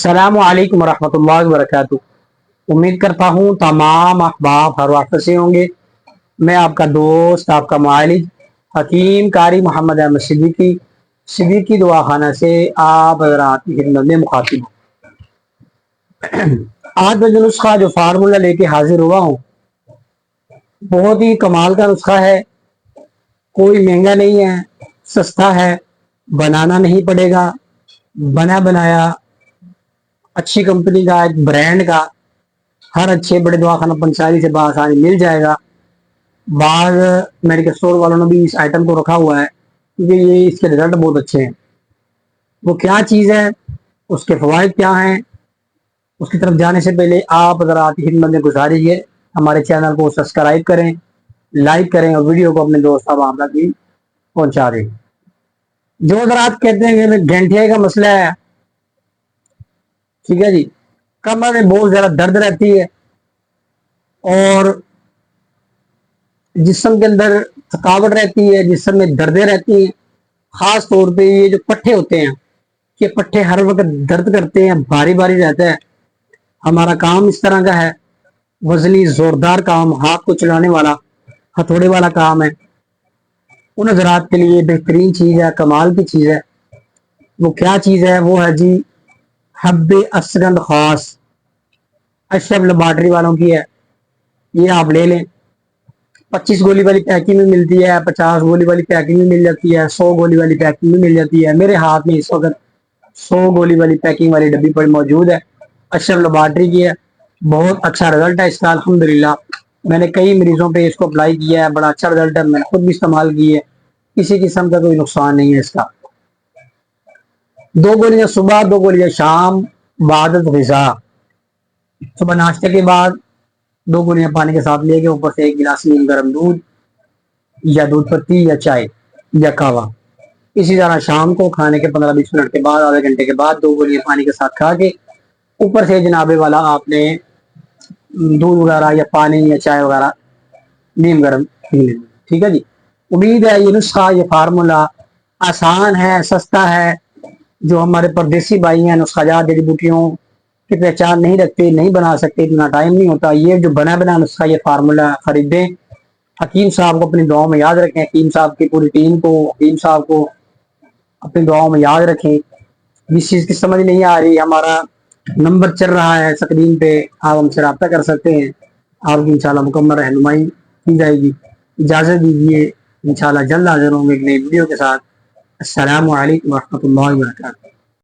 السلام علیکم ورحمۃ اللہ وبرکاتہ۔ امید کرتا ہوں تمام احباب ہر وقت سے ہوں گے۔ میں آپ کا دوست، آپ کا معالج حکیم قاری محمد احمد صدیقی دعا خانہ سے آپ حضرات کی خدمت میں مخاطب ہوں۔ آج میں جو نسخہ، جو فارمولہ لے کے حاضر ہوا ہوں، بہت ہی کمال کا نسخہ ہے۔ کوئی مہنگا نہیں ہے، سستا ہے، بنانا نہیں پڑے گا، بنا بنایا اچھی کمپنی کا، ایک برانڈ کا، ہر اچھے بڑے دواخانہ پنچاری سے بآسانی مل جائے گا۔ بعض میڈیکل اسٹور والوں نے بھی اس آئٹم کو رکھا ہوا ہے کیونکہ یہ اس کے رزلٹ بہت اچھے ہیں۔ وہ کیا چیز ہے، اس کے فوائد کیا ہیں، اس کی طرف جانے سے پہلے آپ حضرات کی خدمت میں گزارش ہے ہمارے چینل کو سبسکرائب کریں، لائک کریں اور ویڈیو کو اپنے دوست احباب تک بھی پہنچا دیں۔ جو حضرات کہتے ہیں کہ گھنٹے کا مسئلہ ہے، ٹھیک ہے جی، کمر میں بہت زیادہ درد رہتی ہے اور جسم کے اندر تھکاوٹ رہتی ہے، جسم میں دردیں رہتی ہیں، خاص طور پہ یہ جو پٹھے ہوتے ہیں، یہ پٹھے ہر وقت درد کرتے ہیں، بھاری بھاری رہتا ہے۔ ہمارا کام اس طرح کا ہے، وزنی زوردار کام، ہاتھ کو چلانے والا، ہتھوڑے والا کام ہے۔ ان حضرات کے لیے بہترین چیز ہے، کمال کی چیز ہے۔ وہ کیا چیز ہے؟ وہ ہے جی حب اسگند خاص، اشرف لیبارٹری والوں کی ہے۔ یہ آپ لے لیں، 25 گولی والی پیکنگ میں ملتی ہے، 50 گولی والی پیکنگ میں مل جاتی ہے، 100 گولی والی پیکنگ میں مل جاتی ہے۔ میرے ہاتھ میں اس وقت 100 گولی والی پیکنگ والی ڈبی پر موجود ہے، اشرف لیبارٹری کی ہے۔ بہت اچھا رزلٹ ہے اس کا الحمدللہ۔ میں نے کئی مریضوں پہ اس کو اپلائی کیا ہے، بڑا اچھا رزلٹ ہے، میں نے خود بھی استعمال کی ہے، کسی قسم کا کوئی نقصان نہیں ہے اس کا۔ 2 گولیاں صبح، 2 گولیاں شام، بعد غذا، صبح ناشتے کے بعد 2 گولیاں پانی کے ساتھ لے کے اوپر سے 1 گلاس نیم گرم دودھ یا دودھ پتی یا چائے یا قہوہ۔ اسی طرح شام کو کھانے کے 15-20 منٹ کے بعد، آدھے گھنٹے کے بعد 2 گولیاں پانی کے ساتھ کھا کے اوپر سے جناب والا آپ نے دودھ وغیرہ یا پانی یا چائے وغیرہ نیم گرم پی لیں۔ ٹھیک ہے جی۔ امید ہے یہ نسخہ، یہ فارمولہ آسان ہے، سستا ہے۔ جو ہمارے پردیسی بھائی ہیں نسخہ جات جڑی بوٹیوں کی پہچان نہیں رکھتے، نہیں بنا سکتے، اتنا ٹائم نہیں ہوتا، یہ جو بنا بنا نسخہ، یہ فارمولہ خریدیں۔ حکیم صاحب کو اپنی دعاؤں میں یاد رکھیں، حکیم صاحب کی پوری ٹیم کو، حکیم صاحب کو اپنی دعاؤں میں یاد رکھیں۔ جس چیز کی سمجھ نہیں آ رہی، ہمارا نمبر چل رہا ہے اسکرین پہ، آپ ہم سے رابطہ کر سکتے ہیں، آپ کی انشاءاللہ مکمل رہنمائی کی جائے گی۔ اجازت دیجیے، انشاءاللہ جلد حاضر ہوں گے ایک نئی ویڈیو کے ساتھ۔ السلام علیکم ورحمۃ اللہ وبرکاتہ۔